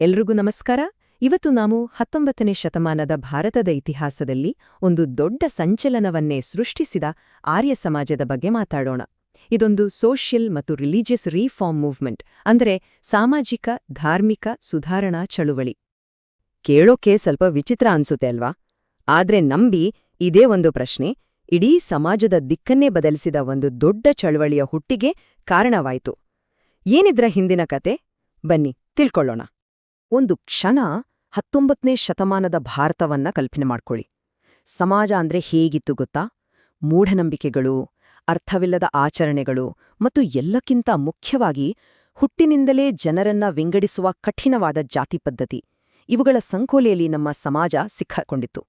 ಎಲ್ರಿಗೂ ನಮಸ್ಕಾರ. ಇವತ್ತು ನಾವು 19ನೇ ಶತಮಾನದ ಭಾರತದ ಇತಿಹಾಸದಲ್ಲಿ ಒಂದು ದೊಡ್ಡ ಸಂಚಲನವನ್ನೇ ಸೃಷ್ಟಿಸಿದ ಆರ್ಯ ಸಮಾಜದ ಬಗ್ಗೆ ಮಾತಾಡೋಣ. ಇದೊಂದು ಸೋಷಿಯಲ್ ಮತ್ತು ರಿಲಿಜಿಯಸ್ ರೀಫಾರ್ಮ್ ಮೂವ್ಮೆಂಟ್, ಅಂದರೆ ಸಾಮಾಜಿಕ ಧಾರ್ಮಿಕ ಸುಧಾರಣಾ ಚಳುವಳಿ. ಕೇಳೋಕೆ ಸ್ವಲ್ಪ ವಿಚಿತ್ರ ಅನ್ಸುತ್ತೆ ಅಲ್ವಾ? ಆದ್ರೆ ನಂಬಿ ಇದೇ ಒಂದು ಪ್ರಶ್ನೆ ಇಡೀ ಸಮಾಜದ ದಿಕ್ಕನ್ನೇ ಬದಲಿಸಿದ ಒಂದು ದೊಡ್ಡ ಚಳವಳಿಯ ಹುಟ್ಟಿಗೆ ಕಾರಣವಾಯಿತು. ಏನಿದ್ರ ಹಿಂದಿನ ಕತೆ? ಬನ್ನಿ ತಿಳ್ಕೊಳ್ಳೋಣ. ಒಂದು ಕ್ಷಣ 19ನೇ ಶತಮಾನದ ಭಾರತವನ್ನ ಕಲ್ಪನೆ ಮಾಡ್ಕೊಳ್ಳಿ. ಸಮಾಜ ಅಂದ್ರೆ ಹೇಗಿತ್ತು ಗೊತ್ತಾ? ಮೂಢನಂಬಿಕೆಗಳು, ಅರ್ಥವಿಲ್ಲದ ಆಚರಣೆಗಳು ಮತ್ತು ಎಲ್ಲಕ್ಕಿಂತ ಮುಖ್ಯವಾಗಿ ಹುಟ್ಟಿನಿಂದಲೇ ಜನರನ್ನ ವಿಂಗಡಿಸುವ ಕಠಿಣವಾದ ಜಾತಿ ಪದ್ಧತಿ, ಇವುಗಳ ಸಂಕೋಲೆಯಲ್ಲಿ ನಮ್ಮ ಸಮಾಜ ಸಿಕ್ಕಿಕೊಂಡಿತ್ತು.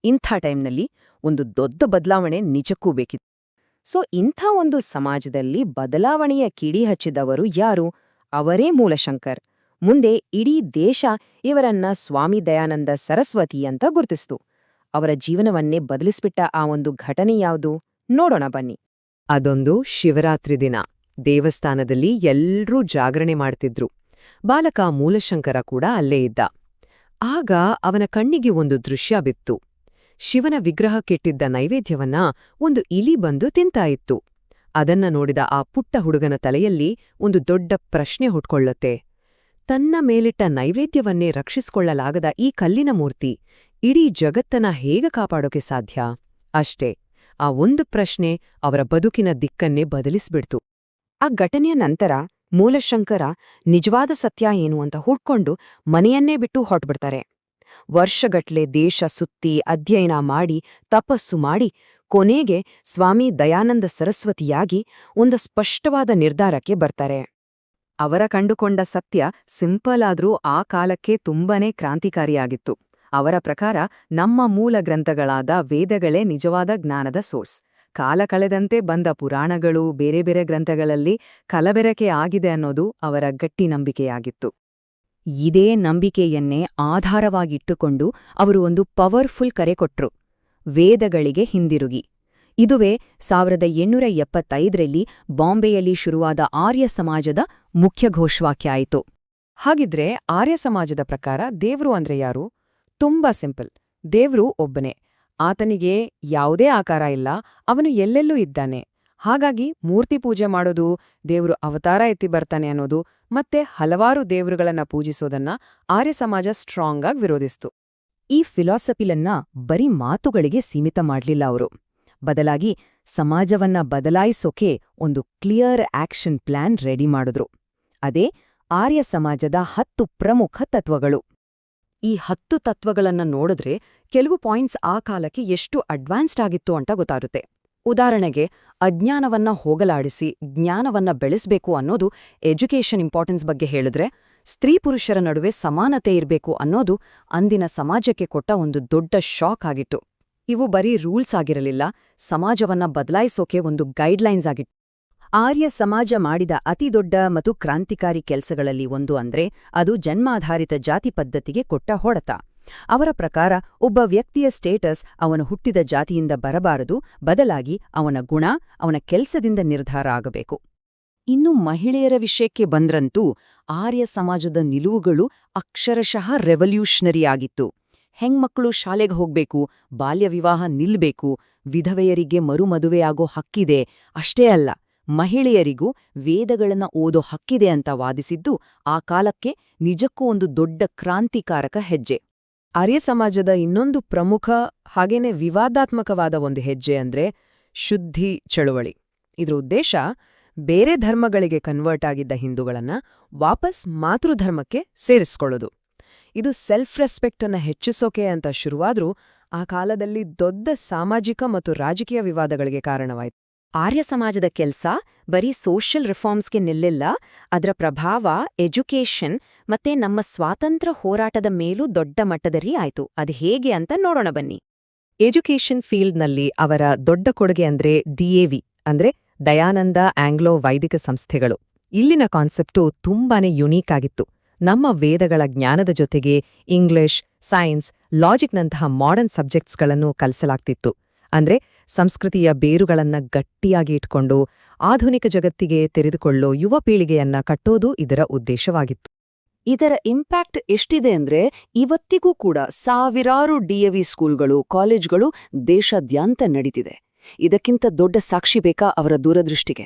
ಇಂಥ ಟೈಮ್ನಲ್ಲಿ ಒಂದು ದೊಡ್ಡ ಬದಲಾವಣೆ ನಿಜಕ್ಕೂ ಬೇಕಿತ್ತು. ಇಂಥ ಒಂದು ಸಮಾಜದಲ್ಲಿ ಬದಲಾವಣೆಯ ಕಿಡಿ ಹಚ್ಚಿದವರು ಯಾರು? ಅವರೇ ಮೂಲಶಂಕರ್. ಮುಂದೆ ಇಡೀ ದೇಶ ಇವರನ್ನ ಸ್ವಾಮಿ ದಯಾನಂದ ಸರಸ್ವತಿ ಅಂತ ಗುರುತಿಸ್ತು. ಅವರ ಜೀವನವನ್ನೇ ಬದಲಿಸ್ಬಿಟ್ಟ ಆ ಒಂದು ಘಟನೆ ಯಾವುದು? ನೋಡೋಣ ಬನ್ನಿ. ಅದೊಂದು ಶಿವರಾತ್ರಿ ದಿನ. ದೇವಸ್ಥಾನದಲ್ಲಿ ಎಲ್ರೂ ಜಾಗರಣೆ ಮಾಡ್ತಿದ್ರು. ಬಾಲಕ ಮೂಲಶಂಕರ ಕೂಡ ಅಲ್ಲೇ ಇದ್ದ. ಆಗ ಅವನ ಕಣ್ಣಿಗೆ ಒಂದು ದೃಶ್ಯ ಬಿತ್ತು. ಶಿವನ ವಿಗ್ರಹಕ್ಕಿಟ್ಟಿದ್ದ ನೈವೇದ್ಯವನ್ನ ಒಂದು ಇಲಿ ಬಂದು ತಿಂತಾಯಿತ್ತು. ಅದನ್ನ ನೋಡಿದ ಆ ಪುಟ್ಟ ಹುಡುಗನ ತಲೆಯಲ್ಲಿ ಒಂದು ದೊಡ್ಡ ಪ್ರಶ್ನೆ ಹುಟ್ಕೊಳ್ಳುತ್ತೆ. ತನ್ನ ಮೇಲಿಟ್ಟ ನೈವೇದ್ಯವನ್ನೇ ರಕ್ಷಿಸಿಕೊಳ್ಳಲಾಗದ ಈ ಕಲ್ಲಿನ ಮೂರ್ತಿ ಇಡೀ ಜಗತ್ತನ್ನ ಹೇಗೆ ಕಾಪಾಡೋಕೆ ಸಾಧ್ಯ? ಅಷ್ಟೇ, ಆ ಒಂದು ಪ್ರಶ್ನೆ ಅವರ ಬದುಕಿನ ದಿಕ್ಕನ್ನೇ ಬದಲಿಸ್ಬಿಡ್ತು. ಆ ಘಟನೆಯ ನಂತರ ಮೂಲಶಂಕರ ನಿಜವಾದ ಸತ್ಯ ಏನು ಅಂತ ಹುಡ್ಕೊಂಡು ಮನೆಯನ್ನೇ ಬಿಟ್ಟು ಹೊರಟ್ಬಿಡ್ತಾರೆ. ವರ್ಷಗಟ್ಲೆ ದೇಶ ಸುತ್ತಿ ಅಧ್ಯಯನ ಮಾಡಿ ತಪಸ್ಸು ಮಾಡಿ ಕೊನೆಗೆ ಸ್ವಾಮಿ ದಯಾನಂದ ಸರಸ್ವತಿಯಾಗಿ ಒಂದು ಸ್ಪಷ್ಟವಾದ ನಿರ್ಧಾರಕ್ಕೆ ಬರ್ತಾರೆ. ಅವರ ಕಂಡುಕೊಂಡ ಸತ್ಯ ಸಿಂಪಲ್ ಆದ್ರೂ ಆ ಕಾಲಕ್ಕೆ ತುಂಬಾನೇ ಕ್ರಾಂತಿಕಾರಿಯಾಗಿತ್ತು. ಅವರ ಪ್ರಕಾರ ನಮ್ಮ ಮೂಲ ಗ್ರಂಥಗಳಾದ ವೇದಗಳೇ ನಿಜವಾದ ಜ್ಞಾನದ ಸೋರ್ಸ್. ಕಾಲ ಕಳೆದಂತೆ ಬಂದ ಪುರಾಣಗಳು, ಬೇರೆ ಬೇರೆ ಗ್ರಂಥಗಳಲ್ಲಿ ಕಲಬೆರಕೆ ಆಗಿದೆ ಅನ್ನೋದು ಅವರ ಗಟ್ಟಿ ನಂಬಿಕೆಯಾಗಿತ್ತು. ಇದೇ ನಂಬಿಕೆಯನ್ನೇ ಆಧಾರವಾಗಿಟ್ಟುಕೊಂಡು ಅವರು ಒಂದು ಪವರ್ಫುಲ್ ಕರೆ ಕೊಟ್ರು: ವೇದಗಳಿಗೆ ಹಿಂದಿರುಗಿ. ಇದುವೇ 1875ರಲ್ಲಿ ಬಾಂಬೆಯಲ್ಲಿ ಶುರುವಾದ ಆರ್ಯ ಸಮಾಜದ ಮುಖ್ಯ ಘೋಷವಾಕ್ಯ ಆಯಿತು. ಹಾಗಿದ್ರೆ ಆರ್ಯ ಸಮಾಜದ ಪ್ರಕಾರ ದೇವ್ರು ಅಂದ್ರೆ ಯಾರು? ತುಂಬಾ ಸಿಂಪಲ್. ದೇವ್ರು ಒಬ್ಬನೇ. ಆತನಿಗೆ ಯಾವುದೇ ಆಕಾರ ಇಲ್ಲ, ಅವನು ಎಲ್ಲೆಲ್ಲೂ ಇದ್ದಾನೆ. ಹಾಗಾಗಿ ಮೂರ್ತಿ ಪೂಜೆ ಮಾಡೋದು, ದೇವ್ರು ಅವತಾರ ಎತ್ತಿ ಬರ್ತಾನೆ ಅನ್ನೋದು, ಮತ್ತೆ ಹಲವಾರು ದೇವ್ರುಗಳನ್ನ ಪೂಜಿಸೋದನ್ನ ಆರ್ಯ ಸಮಾಜ ಸ್ಟ್ರಾಂಗ್ ಆಗಿ ವಿರೋಧಿಸ್ತು. ಈ ಫಿಲಾಸಫಿಲನ್ನ ಬರೀ ಮಾತುಗಳಿಗೆ ಸೀಮಿತ ಮಾಡ್ಲಿಲ್ಲ ಅವರು. ಬದಲಾಗಿ ಸಮಾಜವನ್ನ ಬದಲಾಯಿಸೋಕೆ ಒಂದು ಕ್ಲಿಯರ್ ಆಕ್ಷನ್ ಪ್ಲಾನ್ ರೆಡಿ ಮಾಡಿದ್ರು. ಅದೇ ಆರ್ಯ ಸಮಾಜದ 10 ಪ್ರಮುಖ ತತ್ವಗಳು. ಈ 10 ತತ್ವಗಳನ್ನ ನೋಡಿದ್ರೆ ಕೆಲವು ಪಾಯಿಂಟ್ಸ್ ಆ ಕಾಲಕ್ಕೆ ಎಷ್ಟು ಅಡ್ವಾನ್ಸ್ಡ್ ಆಗಿತ್ತು ಅಂತ ಗೊತ್ತಾಗುತ್ತೆ. ಉದಾಹರಣೆಗೆ, ಅಜ್ಞಾನವನ್ನ ಹೋಗಲಾಡಿಸಿ ಜ್ಞಾನವನ್ನ ಬೆಳೆಸಬೇಕು ಅನ್ನೋದು ಎಜುಕೇಷನ್ ಇಂಪಾರ್ಟೆನ್ಸ್ ಬಗ್ಗೆ ಹೇಳಿದ್ರೆ, ಸ್ತ್ರೀ ಪುರುಷರ ನಡುವೆ ಸಮಾನತೆ ಇರಬೇಕು ಅನ್ನೋದು ಅಂದಿನ ಸಮಾಜಕ್ಕೆ ಕೊಟ್ಟ ಒಂದು ದೊಡ್ಡ ಶಾಕ್ ಆಗಿತ್ತು. ಇವು ಬರೀ ರೂಲ್ಸ್ ಆಗಿರಲಿಲ್ಲ, ಸಮಾಜವನ್ನ ಬದಲಾಯಿಸೋಕೆ ಒಂದು ಗೈಡ್ಲೈನ್ಸ್ ಆಗಿತ್ತು. ಆರ್ಯ ಸಮಾಜ ಮಾಡಿದ ಅತಿದೊಡ್ಡ ಮತ್ತು ಕ್ರಾಂತಿಕಾರಿ ಕೆಲಸಗಳಲ್ಲಿ ಒಂದು ಅಂದ್ರೆ ಅದು ಜನ್ಮಾಧಾರಿತ ಜಾತಿ ಪದ್ಧತಿಗೆ ಕೊಟ್ಟ ಹೊಡೆತ. ಅವರ ಪ್ರಕಾರ ಒಬ್ಬ ವ್ಯಕ್ತಿಯ ಸ್ಟೇಟಸ್ ಅವನು ಹುಟ್ಟಿದ ಜಾತಿಯಿಂದ ಬರಬಾರದು, ಬದಲಾಗಿ ಅವನ ಗುಣ, ಅವನ ಕೆಲಸದಿಂದ ನಿರ್ಧಾರ ಆಗಬೇಕು. ಇನ್ನು ಮಹಿಳೆಯರ ವಿಷಯಕ್ಕೆ ಬಂದ್ರಂತೂ ಆರ್ಯ ಸಮಾಜದ ನಿಲುವುಗಳು ಅಕ್ಷರಶಃ ರೆವಲ್ಯೂಷನರಿ ಆಗಿತ್ತು. ಹೆಣ್ಮಕ್ಳು ಶಾಲೆಗೆ ಹೋಗ್ಬೇಕು, ಬಾಲ್ಯ ವಿವಾಹ ನಿಲ್ಬೇಕು, ವಿಧವೆಯರಿಗೆ ಮರುಮದುವೆಯಾಗೋ ಹಕ್ಕಿದೆ. ಅಷ್ಟೇ ಅಲ್ಲ, ಮಹಿಳೆಯರಿಗೂ ವೇದಗಳನ್ನ ಓದೋ ಹಕ್ಕಿದೆ ಅಂತ ವಾದಿಸಿದ್ದು ಆ ಕಾಲಕ್ಕೆ ನಿಜಕ್ಕೂ ಒಂದು ದೊಡ್ಡ ಕ್ರಾಂತಿಕಾರಕ ಹೆಜ್ಜೆ. ಆರ್ಯ ಸಮಾಜದ ಇನ್ನೊಂದು ಪ್ರಮುಖ ಹಾಗೇನೆ ವಿವಾದಾತ್ಮಕವಾದ ಒಂದು ಹೆಜ್ಜೆ ಅಂದ್ರೆ ಶುದ್ಧಿ ಚಳುವಳಿ. ಇದ್ರ ಉದ್ದೇಶ ಬೇರೆ ಧರ್ಮಗಳಿಗೆ ಕನ್ವರ್ಟ್ ಆಗಿದ್ದ ಹಿಂದೂಗಳನ್ನ ವಾಪಸ್ ಮಾತೃಧರ್ಮಕ್ಕೆ ಸೇರಿಸ್ಕೊಳ್ಳೋದು. ಇದು ಸೆಲ್ಫ್ ರೆಸ್ಪೆಕ್ಟ್ ಅನ್ನ ಹೆಚ್ಚಿಸೋಕೆ ಅಂತ ಶುರುವಾದ್ರೂ ಆ ಕಾಲದಲ್ಲಿ ದೊಡ್ಡ ಸಾಮಾಜಿಕ ಮತ್ತು ರಾಜಕೀಯ ವಿವಾದಗಳಿಗೆ ಕಾರಣವಾಯಿತು. ಆರ್ಯ ಸಮಾಜದ ಕೆಲ್ಸ ಬರೀ ಸೋಷಿಯಲ್ ರಿಫಾರ್ಮ್ಸ್ಗೆ ನಿಲ್ಲಿಲ್ಲ, ಅದರ ಪ್ರಭಾವ ಎಜುಕೇಷನ್ ಮತ್ತೆ ನಮ್ಮ ಸ್ವಾತಂತ್ರ್ಯ ಹೋರಾಟದ ಮೇಲೂ ದೊಡ್ಡ ಮಟ್ಟದಲ್ಲಿ ಆಯ್ತು. ಅದು ಹೇಗೆ ಅಂತ ನೋಡೋಣ ಬನ್ನಿ. ಎಜುಕೇಷನ್ ಫೀಲ್ಡ್ನಲ್ಲಿ ಅವರ ದೊಡ್ಡ ಕೊಡುಗೆ ಅಂದ್ರೆ DAV, ಅಂದ್ರೆ ದಯಾನಂದ ಆಂಗ್ಲೋ ವೈದಿಕ ಸಂಸ್ಥೆಗಳು. ಇಲ್ಲಿನ ಕಾನ್ಸೆಪ್ಟು ತುಂಬಾನೇ ಯುನೀಕ್ ಆಗಿತ್ತು. ನಮ್ಮ ವೇದಗಳ ಜ್ಞಾನದ ಜೊತೆಗೆ ಇಂಗ್ಲಿಷ್, ಸೈನ್ಸ್, ಲಾಜಿಕ್ನಂತಹ ಮಾಡರ್ನ್ ಸಬ್ಜೆಕ್ಟ್ಸ್ಗಳನ್ನು ಕಲಿಸಲಾಗ್ತಿತ್ತು. ಅಂದ್ರೆ ಸಂಸ್ಕೃತಿಯ ಬೇರುಗಳನ್ನ ಗಟ್ಟಿಯಾಗಿ ಇಟ್ಕೊಂಡು ಆಧುನಿಕ ಜಗತ್ತಿಗೆ ತೆರೆದುಕೊಳ್ಳೋ ಯುವ ಪೀಳಿಗೆಯನ್ನ ಕಟ್ಟೋದು ಇದರ ಉದ್ದೇಶವಾಗಿತ್ತು. ಇದರ ಇಂಪ್ಯಾಕ್ಟ್ ಎಷ್ಟಿದೆ ಅಂದ್ರೆ ಇವತ್ತಿಗೂ ಕೂಡ ಸಾವಿರಾರು DAV ಸ್ಕೂಲ್ಗಳು ಕಾಲೇಜ್ಗಳು ದೇಶಾದ್ಯಂತ ನಡೀತಿದೆ. ಇದಕ್ಕಿಂತ ದೊಡ್ಡ ಸಾಕ್ಷಿ ಬೇಕಾ ಅವರ ದೂರದೃಷ್ಟಿಗೆ?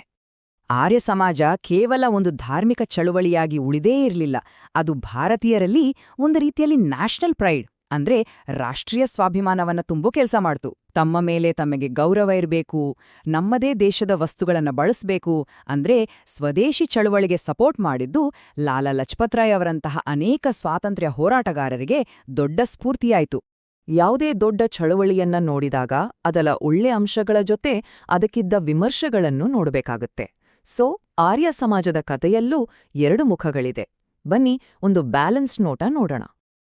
ಆರ್ಯ ಸಮಾಜ ಕೇವಲ ಒಂದು ಧಾರ್ಮಿಕ ಚಳುವಳಿಯಾಗಿ ಉಳಿದೇ ಇರಲಿಲ್ಲ. ಅದು ಭಾರತೀಯರಲ್ಲಿ ಒಂದು ರೀತಿಯಲ್ಲಿ ನ್ಯಾಷನಲ್ ಪ್ರೈಡ್ ಅಂದ್ರೆ ರಾಷ್ಟ್ರೀಯ ಸ್ವಾಭಿಮಾನವನ್ನ ತುಂಬೋ ಕೆಲಸ ಮಾಡ್ತು. ತಮ್ಮ ಮೇಲೆ ತಮಗೆ ಗೌರವ ಇರಬೇಕು, ನಮ್ಮದೇ ದೇಶದ ವಸ್ತುಗಳನ್ನ ಬಳಸಬೇಕು ಅಂದ್ರೆ ಸ್ವದೇಶಿ ಚಳುವಳಿಗೆ ಸಪೋರ್ಟ್ ಮಾಡಿದ್ದು ಲಾಲಾ ಲಜಪತ್ ರಾಯ್ ಅವರಂತಹ ಅನೇಕ ಸ್ವಾತಂತ್ರ್ಯ ಹೋರಾಟಗಾರರಿಗೆ ದೊಡ್ಡ ಸ್ಫೂರ್ತಿಯಾಯಿತು. ಯಾವುದೇ ದೊಡ್ಡ ಚಳುವಳಿಯನ್ನ ನೋಡಿದಾಗ ಅದರ ಒಳ್ಳೆ ಅಂಶಗಳ ಜೊತೆ ಅದಕ್ಕಿದ್ದ ವಿಮರ್ಶೆಗಳನ್ನು ನೋಡಬೇಕಾಗುತ್ತೆ. ಸೊ ಆರ್ಯ ಸಮಾಜದ ಕಥೆಯಲ್ಲೂ 2 ಮುಖಗಳಿದೆ. ಬನ್ನಿ ಒಂದು ಬ್ಯಾಲೆನ್ಸ್ಡ್ ನೋಟ ನೋಡೋಣ.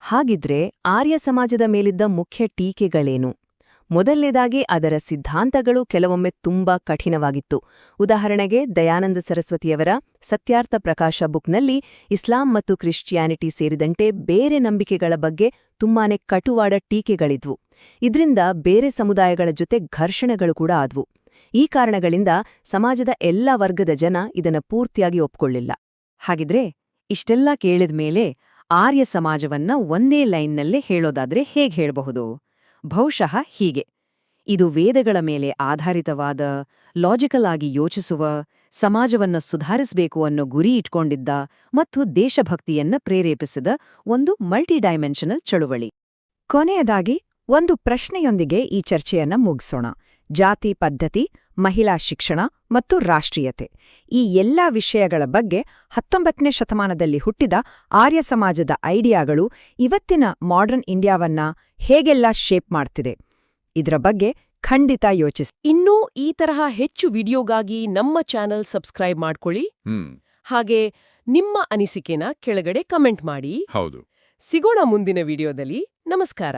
ಹಾಗಿದ್ರೆ ಆರ್ಯ ಸಮಾಜದ ಮೇಲಿದ್ದ ಮುಖ್ಯ ಟೀಕೆಗಳೇನು? ಮೊದಲನೇದಾಗಿ ಅದರ ಸಿದ್ಧಾಂತಗಳು ಕೆಲವೊಮ್ಮೆ ತುಂಬಾ ಕಠಿಣವಾಗಿತ್ತು. ಉದಾಹರಣೆಗೆ ದಯಾನಂದ ಸರಸ್ವತಿಯವರ ಸತ್ಯಾರ್ಥ ಪ್ರಕಾಶ ಬುಕ್ನಲ್ಲಿ ಇಸ್ಲಾಂ ಮತ್ತು ಕ್ರಿಶ್ಚಿಯಾನಿಟಿ ಸೇರಿದಂತೆ ಬೇರೆ ನಂಬಿಕೆಗಳ ಬಗ್ಗೆ ತುಂಬಾನೇ ಕಟುವಾದ ಟೀಕೆಗಳಿದ್ವು. ಇದ್ರಿಂದ ಬೇರೆ ಸಮುದಾಯಗಳ ಜೊತೆ ಘರ್ಷಣೆಗಳು ಕೂಡ ಆದ್ವು. ಈ ಕಾರಣಗಳಿಂದ ಸಮಾಜದ ಎಲ್ಲ ವರ್ಗದ ಜನ ಇದನ್ನ ಪೂರ್ತಿಯಾಗಿ ಒಪ್ಕೊಳ್ಳಿಲ್ಲ. ಹಾಗಿದ್ರೆ ಇಷ್ಟೆಲ್ಲ ಕೇಳಿದ್ಮೇಲೆ ಆರ್ಯ ಸಮಾಜವನ್ನ ಒಂದೇ ಲೈನ್ನಲ್ಲೇ ಹೇಳೋದಾದ್ರೆ ಹೇಗೆ ಹೇಳಬಹುದು? ಬಹುಶಃ ಹೀಗೆ: ಇದು ವೇದಗಳ ಮೇಲೆ ಆಧಾರಿತವಾದ, ಲಾಜಿಕಲ್ ಆಗಿ ಯೋಚಿಸುವ, ಸಮಾಜವನ್ನ ಸುಧಾರಿಸಬೇಕು ಅನ್ನೋ ಗುರಿ ಇಟ್ಕೊಂಡಿದ್ದ ಮತ್ತು ದೇಶಭಕ್ತಿಯನ್ನ ಪ್ರೇರೇಪಿಸಿದ ಒಂದು ಮಲ್ಟಿಡೈಮೆನ್ಷನಲ್ ಚಳುವಳಿ. ಕೊನೆಯದಾಗಿ ಒಂದು ಪ್ರಶ್ನೆಯೊಂದಿಗೆ ಈ ಚರ್ಚೆಯನ್ನ ಮುಗಿಸೋಣ. ಜಾತಿ ಪದ್ಧತಿ, ಮಹಿಳಾ ಶಿಕ್ಷಣ ಮತ್ತು ರಾಷ್ಟ್ರೀಯತೆ ಈ ಎಲ್ಲಾ ವಿಷಯಗಳ ಬಗ್ಗೆ 19ನೇ ಶತಮಾನದಲ್ಲಿ ಹುಟ್ಟಿದ ಆರ್ಯ ಸಮಾಜದ ಐಡಿಯಾಗಳು ಇವತ್ತಿನ ಮಾಡರ್ನ್ ಇಂಡಿಯಾವನ್ನ ಹೇಗೆಲ್ಲ ಶೇಪ್ ಮಾಡ್ತಿದೆ, ಇದರ ಬಗ್ಗೆ ಖಂಡಿತ ಯೋಚಿಸಿ. ಇನ್ನೂ ಈ ತರಹ ಹೆಚ್ಚು ವಿಡಿಯೋಗಾಗಿ ನಮ್ಮ ಚಾನೆಲ್ ಸಬ್ಸ್ಕ್ರೈಬ್ ಮಾಡ್ಕೊಳ್ಳಿ. ಹಾಗೆ ನಿಮ್ಮ ಅನಿಸಿಕೆನ ಕೆಳಗಡೆ ಕಮೆಂಟ್ ಮಾಡಿ. ಹೌದು. ಸಿಗೋಣ ಮುಂದಿನ ವಿಡಿಯೋದಲ್ಲಿ. ನಮಸ್ಕಾರ.